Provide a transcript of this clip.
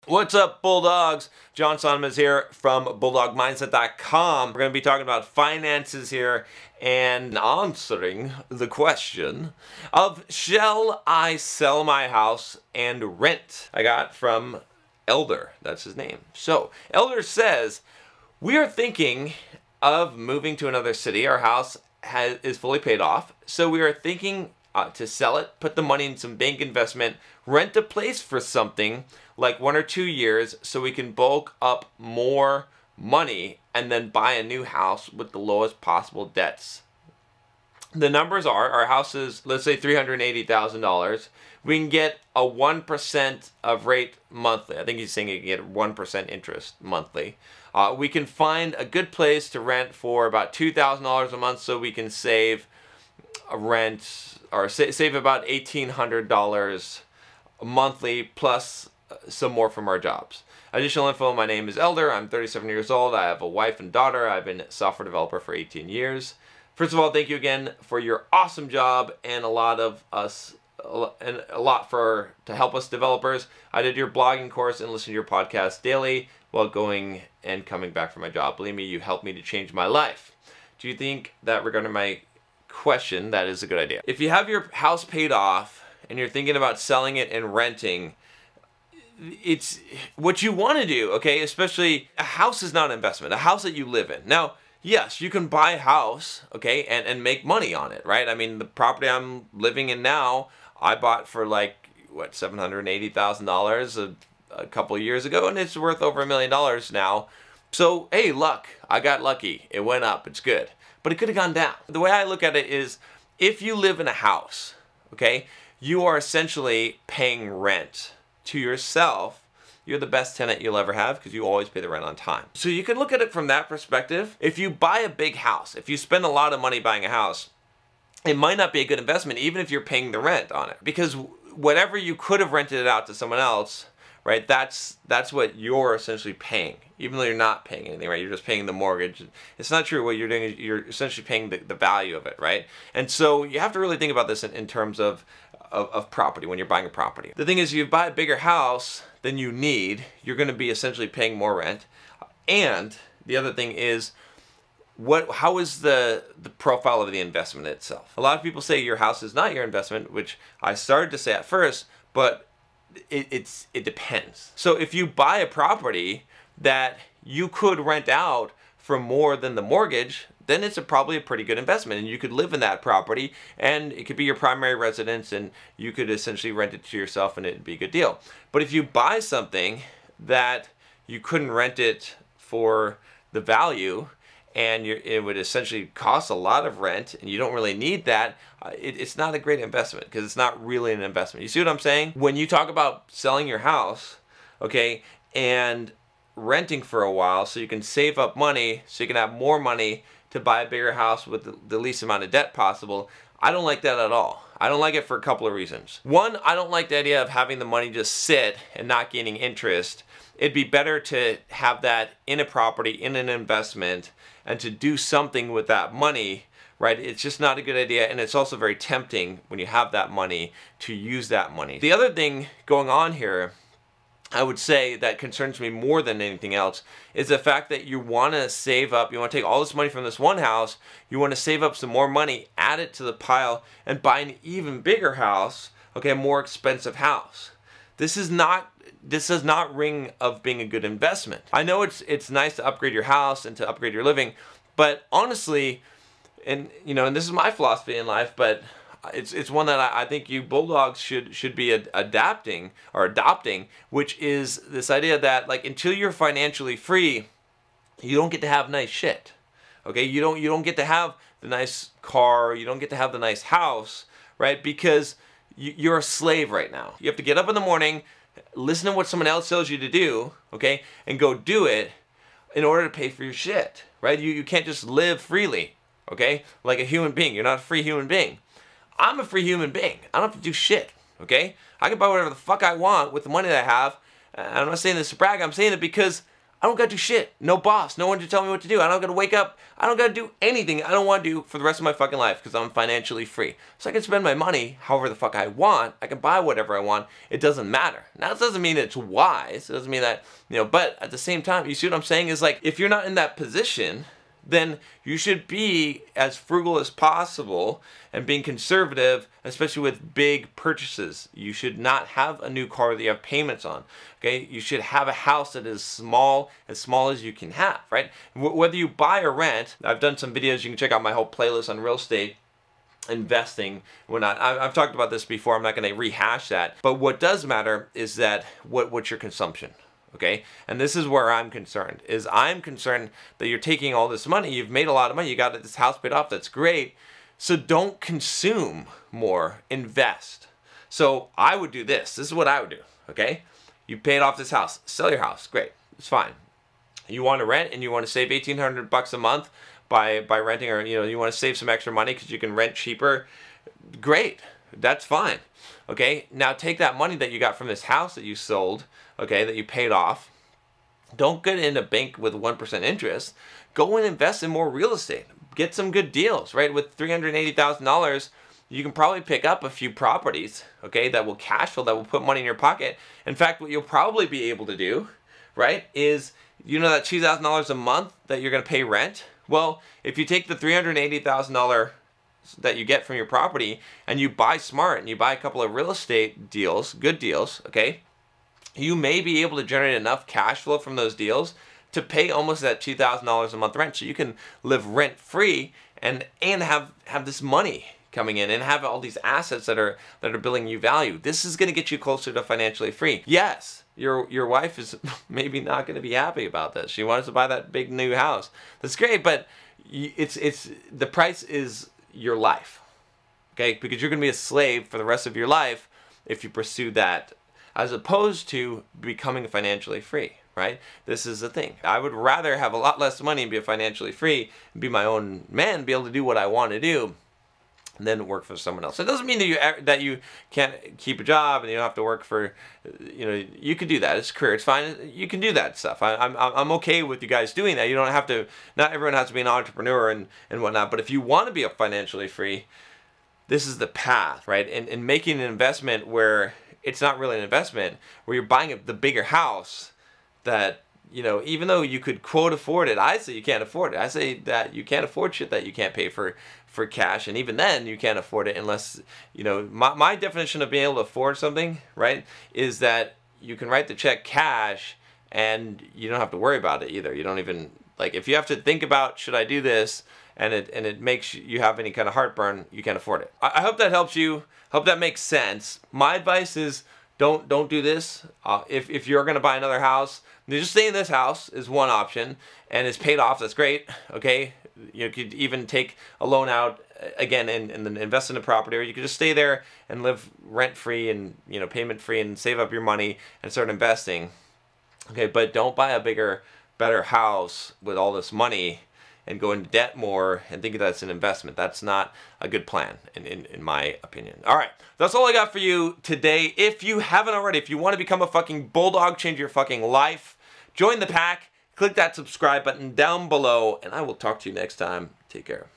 What's up, Bulldogs? John Sonneman here from BulldogMindset.com. We're going to be talking about finances here and answering the question of, shall I sell my house and rent? I got from Elder. That's his name. So, Elder says, we are thinking of moving to another city. Our house is fully paid off. So we are thinking to sell it, put the money in some bank investment, rent a place for something like 1 or 2 years so we can bulk up more money and then buy a new house with the lowest possible debts. The numbers are, our house is, let's say, $380,000. We can get a 1% of rate monthly. I think he's saying you can get 1% interest monthly. We can find a good place to rent for about $2,000 a month so we can save rent, or save about $1,800 monthly plus some more from our jobs. Additional info, my name is Elder. I'm 37 years old. I have a wife and daughter. I've been a software developer for 18 years. First of all, thank you again for your awesome job and a lot to help us developers. I did your blogging course and listen to your podcast daily while going and coming back from my job. Believe me, you helped me to change my life. Do you think that regarding my question, that is a good idea? If you have your house paid off and you're thinking about selling it and renting, it's what you want to do, okay? Especially, a house is not an investment, a house that you live in. Now, yes, you can buy a house, okay, and make money on it, right? I mean, the property I'm living in now, I bought for like, what, $780,000 a couple of years ago, and it's worth over $1 million now. So, hey, luck. I got lucky. It went up. It's good. But it could have gone down. The way I look at it is, if you live in a house, okay, you are essentially paying rent to yourself. You're the best tenant you'll ever have because you always pay the rent on time. So you can look at it from that perspective. If you buy a big house, if you spend a lot of money buying a house, it might not be a good investment even if you're paying the rent on it. Because whatever you could have rented it out to someone else, right, that's what you're essentially paying. Even though you're not paying anything, right? You're just paying the mortgage. It's not true. What you're doing is you're essentially paying the value of it, right? And so you have to really think about this in terms of property when you're buying a property. The thing is, you buy a bigger house than you need, you're going to be essentially paying more rent. And the other thing is, how is the profile of the investment itself? A lot of people say your house is not your investment, which I started to say at first, but it depends. So if you buy a property that you could rent out for more than the mortgage, then it's probably a pretty good investment, and you could live in that property, and it could be your primary residence, and you could essentially rent it to yourself, and it'd be a good deal. But if you buy something that you couldn't rent it for the value, and it would essentially cost a lot of rent, and you don't really need that, it's not a great investment, because it's not really an investment. You see what I'm saying? When you talk about selling your house, okay, and renting for a while so you can save up money, so you can have more money to buy a bigger house with the least amount of debt possible, I don't like that at all. I don't like it for a couple of reasons. One, I don't like the idea of having the money just sit and not gaining interest. It'd be better to have that in a property, in an investment, and to do something with that money, right? It's just not a good idea, and it's also very tempting when you have that money to use that money. The other thing going on here, I would say, that concerns me more than anything else is the fact that you want to save up, you want to take all this money from this one house, you want to save up some more money, add it to the pile, and buy an even bigger house, okay, a more expensive house. This does not ring of being a good investment. I know it's nice to upgrade your house and to upgrade your living, but honestly, and this is my philosophy in life, but it's one that I think you Bulldogs should be adapting or adopting, which is this idea that, like, until you're financially free, you don't get to have nice shit. Okay, you don't get to have the nice car, you don't get to have the nice house, right? Because you're a slave right now. You have to get up in the morning, listen to what someone else tells you to do, okay, and go do it in order to pay for your shit, right? You can't just live freely, okay, like a human being. You're not a free human being. I'm a free human being. I don't have to do shit, okay? I can buy whatever the fuck I want with the money that I have. I'm not saying this to brag. I'm saying it because I don't gotta do shit. No boss, no one to tell me what to do. I don't gotta wake up. I don't gotta do anything I don't want to do for the rest of my fucking life because I'm financially free. So I can spend my money however the fuck I want. I can buy whatever I want. It doesn't matter. Now, it doesn't mean it's wise. It doesn't mean that, but at the same time, you see what I'm saying? Is like, if you're not in that position, then you should be as frugal as possible and being conservative, especially with big purchases. You should not have a new car that you have payments on, okay? You should have a house that is small as you can have, right? Whether you buy or rent, I've done some videos, you can check out my whole playlist on real estate investing. I've talked about this before, I'm not going to rehash that, but what does matter is that what's your consumption? Okay, and this is where I'm concerned, I'm concerned that you're taking all this money, you've made a lot of money, you got this house paid off, that's great, so don't consume more, invest. So I would do this is what I would do, okay? You paid off this house, sell your house, great, it's fine. You want to rent and you want to save $1,800 a month by renting, or you want to save some extra money because you can rent cheaper, great, that's fine. Okay, now take that money that you got from this house that you sold, okay, that you paid off. Don't get in a bank with 1% interest. Go and invest in more real estate. Get some good deals, right? With $380,000, you can probably pick up a few properties, okay, that will cash flow, that will put money in your pocket. In fact, what you'll probably be able to do, right, is, that $2,000 a month that you're going to pay rent? Well, if you take the $380,000 that you get from your property and you buy smart and you buy a couple of real estate deals, good deals, okay, you may be able to generate enough cash flow from those deals to pay almost that $2,000 a month rent, so you can live rent free and have this money coming in and have all these assets that are building you value. This is going to get you closer to financially free. Yes, your wife is maybe not going to be happy about this. She wants to buy that big new house. That's great, but it's the price is your life, okay? Because you're going to be a slave for the rest of your life if you pursue that, as opposed to becoming financially free, right? This is the thing. I would rather have a lot less money and be financially free and be my own man, be able to do what I want to do, than work for someone else. It doesn't mean that you can't keep a job and you don't have to work for, you could do that. It's a career. It's fine. You can do that stuff. I'm okay with you guys doing that. You don't have to. Not everyone has to be an entrepreneur and whatnot. But if you want to be financially free, this is the path, right? And making an investment where it's not really an investment, where you're buying the bigger house that, even though you could quote afford it, I say you can't afford it. I say that you can't afford shit that you can't pay for cash, and even then you can't afford it unless, my definition of being able to afford something, right, is that you can write the check cash and you don't have to worry about it either. You don't even, like, if you have to think about, should I do this, and it makes you have any kind of heartburn, you can't afford it. I hope that helps you. Hope that makes sense. My advice is don't do this. If you're gonna buy another house, just stay in this house is one option, and it's paid off. That's great. Okay, you could even take a loan out again and then invest in a property, or you could just stay there and live rent free and payment free and save up your money and start investing. Okay, but don't buy a bigger, better house with all this money and go into debt more and think that's an investment. That's not a good plan, in my opinion. All right, that's all I got for you today. If you haven't already, if you want to become a fucking bulldog, change your fucking life, join the pack, click that subscribe button down below, and I will talk to you next time. Take care.